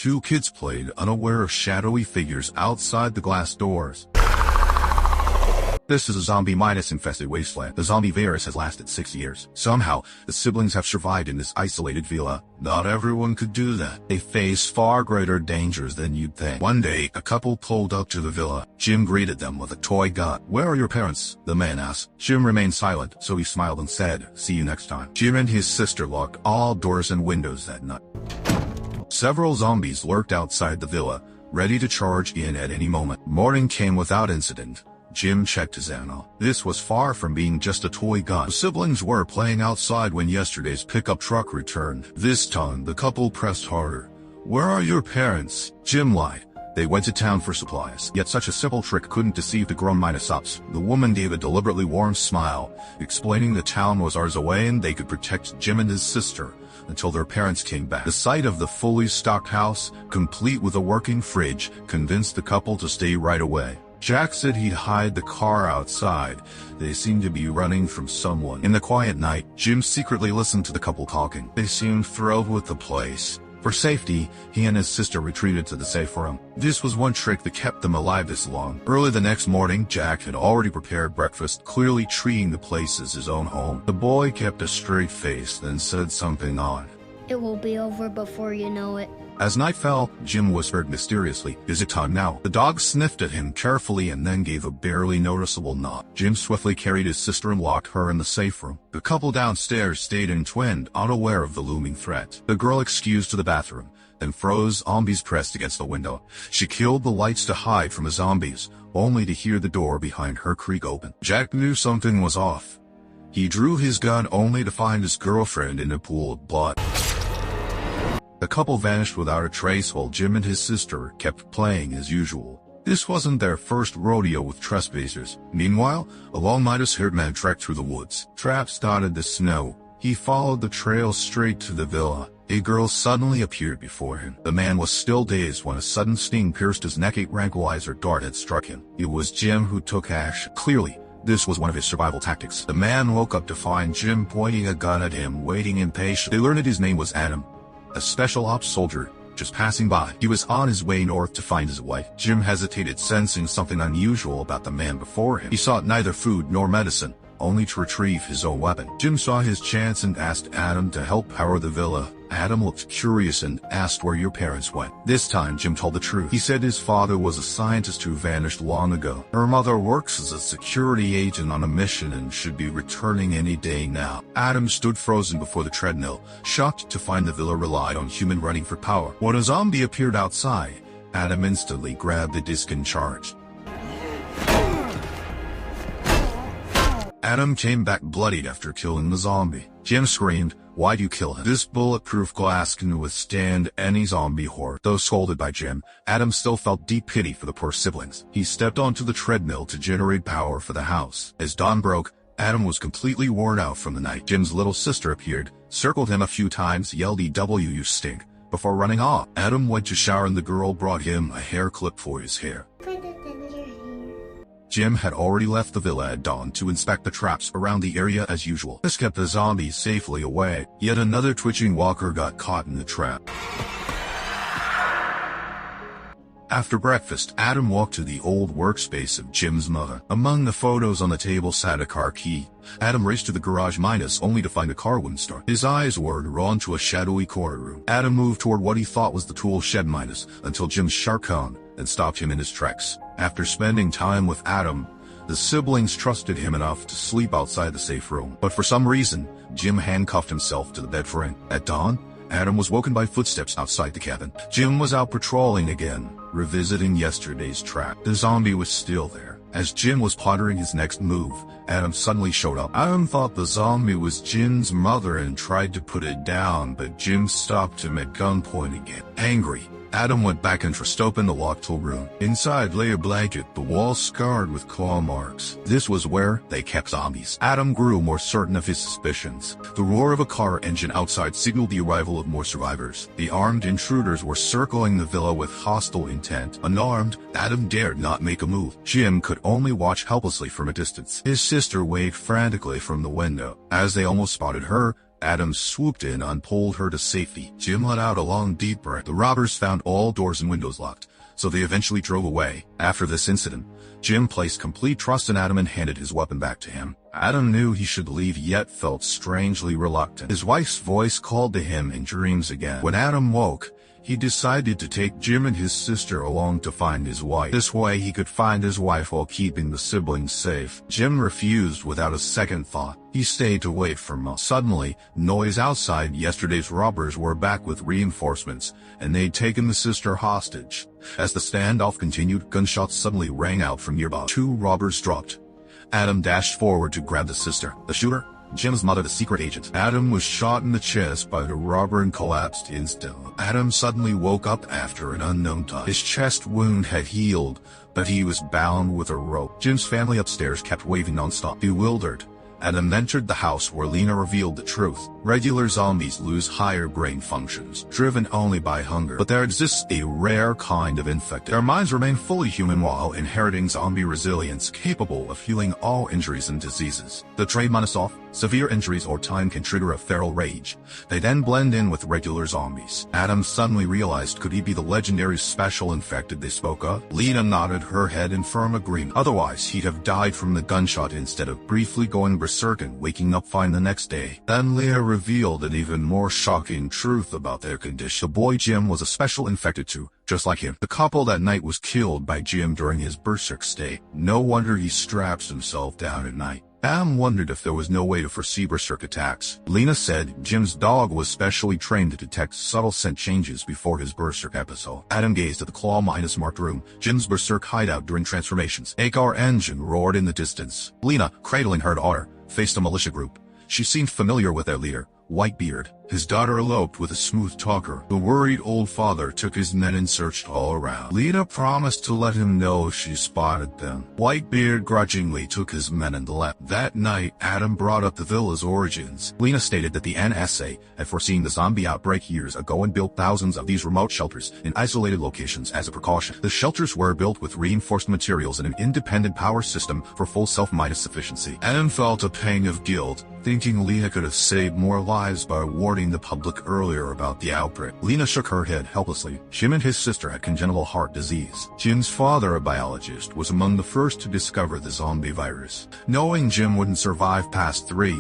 Two kids played, unaware of shadowy figures outside the glass doors. This is a zombie-infested wasteland. The zombie virus has lasted 6 years. Somehow, the siblings have survived in this isolated villa. Not everyone could do that. They face far greater dangers than you'd think. One day, a couple pulled up to the villa. Jim greeted them with a toy gun. "Where are your parents?" the man asked. Jim remained silent, so he smiled and said, "See you next time." Jim and his sister locked all doors and windows that night. Several zombies lurked outside the villa, ready to charge in at any moment. Morning came without incident. Jim checked his ammo. This was far from being just a toy gun. The siblings were playing outside when yesterday's pickup truck returned. This time, the couple pressed harder. "Where are your parents?" Jim lied. They went to town for supplies. Yet such a simple trick couldn't deceive the grown-ups. The woman gave a deliberately warm smile, explaining the town was hours away and they could protect Jim and his sister until their parents came back. The sight of the fully stocked house, complete with a working fridge, convinced the couple to stay right away. Jack said he'd hide the car outside. They seemed to be running from someone. In the quiet night, Jim secretly listened to the couple talking. They seemed thrilled with the place. For safety, he and his sister retreated to the safe room. This was one trick that kept them alive this long. Early the next morning, Jack had already prepared breakfast, clearly treating the place as his own home. The boy kept a straight face, then said something odd. "It will be over before you know it." As night fell, Jim whispered mysteriously, "Is it time now?" The dog sniffed at him carefully and then gave a barely noticeable nod. Jim swiftly carried his sister and locked her in the safe room. The couple downstairs stayed entwined, unaware of the looming threat. The girl excused to the bathroom, then froze, zombies pressed against the window. She killed the lights to hide from the zombies, only to hear the door behind her creak open. Jack knew something was off. He drew his gun only to find his girlfriend in a pool of blood. The couple vanished without a trace while Jim and his sister kept playing as usual. This wasn't their first rodeo with trespassers. Meanwhile, a long-haired man trekked through the woods. Traps dotted the snow. He followed the trail straight to the villa. A girl suddenly appeared before him. The man was still dazed when a sudden sting pierced his neck. A tranquilizer dart had struck him. It was Jim who took action. Clearly, this was one of his survival tactics. The man woke up to find Jim pointing a gun at him, waiting impatiently. They learned that his name was Adan, a special ops soldier, just passing by. He was on his way north to find his wife. Jim hesitated, sensing something unusual about the man before him. He sought neither food nor medicine, only to retrieve his own weapon. Jim saw his chance and asked Adan to help power the villa. Adan looked curious and asked where your parents went. This time, Jim told the truth. He said his father was a scientist who vanished long ago. Her mother works as a security agent on a mission and should be returning any day now. Adan stood frozen before the treadmill, shocked to find the villa relied on human running for power. When a zombie appeared outside, Adan instantly grabbed the disc and charged. Adan came back bloodied after killing the zombie. Jim screamed, "Why'd you kill him? This bulletproof glass can withstand any zombie horde." Though scolded by Jim, Adan still felt deep pity for the poor siblings. He stepped onto the treadmill to generate power for the house. As dawn broke, Adan was completely worn out from the night. Jim's little sister appeared, circled him a few times, yelled "EW, you stink," before running off. Adan went to shower and the girl brought him a hair clip for his hair. Jim had already left the villa at dawn to inspect the traps around the area as usual. This kept the zombies safely away. Yet another twitching walker got caught in the trap. After breakfast, Adan walked to the old workspace of Jim's mother. Among the photos on the table sat a car key. Adan raced to the garage only to find the car wouldn't start. His eyes were drawn to a shadowy corner room. Adan moved toward what he thought was the tool shed until Jim sharp cone and stopped him in his tracks. After spending time with Adan, the siblings trusted him enough to sleep outside the safe room. But for some reason, Jim handcuffed himself to the bed frame. At dawn, Adan was woken by footsteps outside the cabin. Jim was out patrolling again, revisiting yesterday's trap. The zombie was still there. As Jim was pondering his next move, Adan suddenly showed up. Adan thought the zombie was Jim's mother and tried to put it down, but Jim stopped him at gunpoint again. Angry, Adan went back and forced open the locked room. Inside lay a blanket, the wall scarred with claw marks. This was where they kept zombies. Adan grew more certain of his suspicions. The roar of a car engine outside signaled the arrival of more survivors. The armed intruders were circling the villa with hostile intent. Unarmed, Adan dared not make a move. Jim could only watch helplessly from a distance. His sister waved frantically from the window. As they almost spotted her, Adam swooped in and pulled her to safety. Jim let out a long deep breath. The robbers found all doors and windows locked, so they eventually drove away. After this incident, Jim placed complete trust in Adam and handed his weapon back to him. Adam knew he should leave yet felt strangely reluctant. His wife's voice called to him in dreams again. When Adam woke, he decided to take Jim and his sister along to find his wife. This way he could find his wife while keeping the siblings safe. Jim refused without a second thought. He stayed to wait for months. Suddenly, noise outside. Yesterday's robbers were back with reinforcements, and they'd taken the sister hostage. As the standoff continued, gunshots suddenly rang out from nearby. 2 robbers dropped. Adam dashed forward to grab the sister. The shooter? Jim's mother, the secret agent. Adam was shot in the chest by the robber and collapsed instantly. Adam suddenly woke up after an unknown time. His chest wound had healed, but he was bound with a rope. Jim's family upstairs kept waving nonstop. Bewildered, Adam entered the house where Lena revealed the truth. Regular zombies lose higher brain functions, driven only by hunger. But there exists a rare kind of infected. Their minds remain fully human while inheriting zombie resilience capable of healing all injuries and diseases. The trait off, severe injuries or time can trigger a feral rage. They then blend in with regular zombies. Adam suddenly realized, could he be the legendary special infected they spoke of? Lena nodded her head in firm agreement. Otherwise, he'd have died from the gunshot instead of briefly going berserk and waking up fine the next day. Then Lena revealed an even more shocking truth about their condition. The boy Jim was a special infected too, just like him. The couple that night was killed by Jim during his berserk state. No wonder he straps himself down at night. Adam wondered if there was no way to foresee berserk attacks. Lena said Jim's dog was specially trained to detect subtle scent changes before his berserk episode. Adam gazed at the claw-marked room, Jim's berserk hideout during transformations. A car engine roared in the distance. Lena, cradling her daughter, faced a militia group. She seemed familiar with their leader, Whitebeard. His daughter eloped with a smooth talker. The worried old father took his men and searched all around. Lena promised to let him know if she spotted them. Whitebeard grudgingly took his men and left. That night, Adam brought up the villa's origins. Lena stated that the NSA had foreseen the zombie outbreak years ago and built thousands of these remote shelters in isolated locations as a precaution. The shelters were built with reinforced materials and an independent power system for full self-sufficiency. Adam felt a pang of guilt, thinking Lena could have saved more lives by warning the public earlier about the outbreak. Lena shook her head helplessly. Jim and his sister had congenital heart disease. Jim's father, a biologist, was among the first to discover the zombie virus. Knowing Jim wouldn't survive past 3,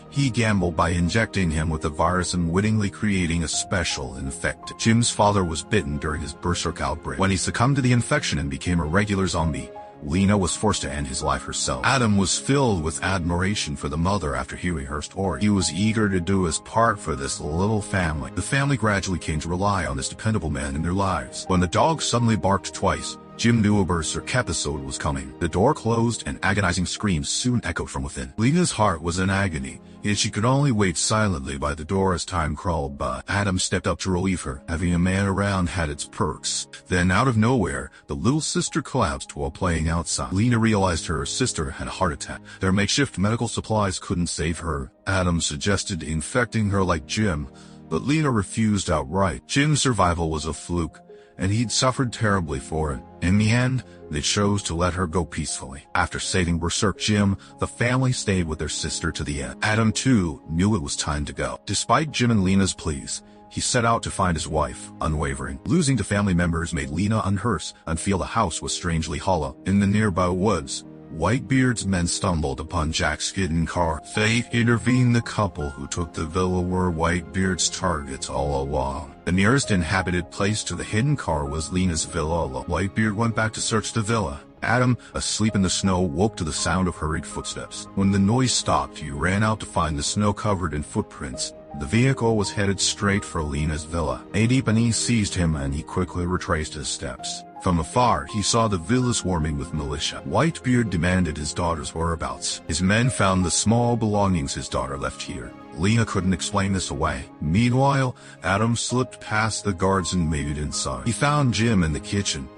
he gambled by injecting him with the virus and wittingly creating a special infected. Jim's father was bitten during his berserk outbreak. When he succumbed to the infection and became a regular zombie, Lena was forced to end his life herself. Adam was filled with admiration for the mother after hearing her story. He was eager to do his part for this little family. The family gradually came to rely on this dependable man in their lives. When the dog suddenly barked twice, Jim knew a berserk episode was coming. The door closed and agonizing screams soon echoed from within. Lena's heart was in agony, yet she could only wait silently by the door as time crawled by. Adam stepped up to relieve her. Having a man around had its perks. Then out of nowhere, the little sister collapsed while playing outside. Lena realized her sister had a heart attack. Their makeshift medical supplies couldn't save her. Adam suggested infecting her like Jim, but Lena refused outright. Jim's survival was a fluke, and he'd suffered terribly for it. In the end, they chose to let her go peacefully. After saving berserk Jim, the family stayed with their sister to the end. Adam, too, knew it was time to go. Despite Jim and Lena's pleas, he set out to find his wife, unwavering. Losing to family members made Lena unhers and feel the house was strangely hollow. In the nearby woods, Whitebeard's men stumbled upon Jack's hidden car. Fate intervened. The couple who took the villa were Whitebeard's targets all along. The nearest inhabited place to the hidden car was Lena's villa. Whitebeard went back to search the villa. Adam, asleep in the snow, woke to the sound of hurried footsteps. When the noise stopped, he ran out to find the snow covered in footprints. The vehicle was headed straight for Lena's villa. A deep unease seized him and he quickly retraced his steps. From afar, he saw the villa swarming with militia. Whitebeard demanded his daughter's whereabouts. His men found the small belongings his daughter left here. Lena couldn't explain this away. Meanwhile, Adam slipped past the guards and made it inside. He found Jim in the kitchen.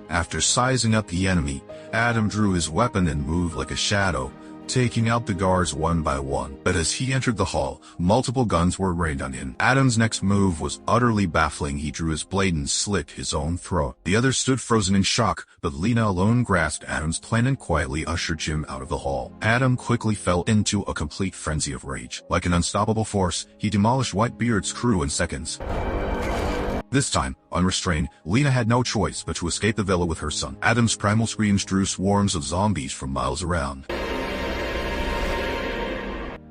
After sizing up the enemy, Adam drew his weapon and moved like a shadow, taking out the guards one by one. But as he entered the hall, multiple guns were rained on him. Adan's next move was utterly baffling. He drew his blade and slit his own throat. The others stood frozen in shock, but Lena alone grasped Adan's plan and quietly ushered Jim out of the hall. Adan quickly fell into a complete frenzy of rage. Like an unstoppable force, he demolished Whitebeard's crew in seconds. This time, unrestrained, Lena had no choice but to escape the villa with her son. Adan's primal screams drew swarms of zombies from miles around.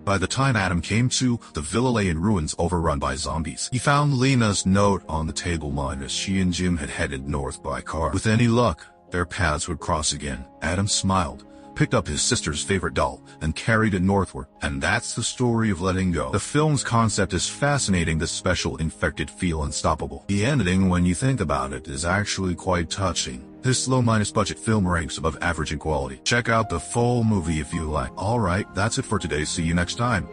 By the time Adan came to, the villa lay in ruins overrun by zombies. He found Lena's note on the table as she and Jim had headed north by car. With any luck, their paths would cross again. Adan smiled, picked up his sister's favorite doll, and carried it northward. And that's the story of letting go. The film's concept is fascinating. The special infected feel unstoppable. The ending, when you think about it, is actually quite touching. This low-budget film ranks above average in quality. Check out the full movie if you like. Alright, that's it for today. See you next time.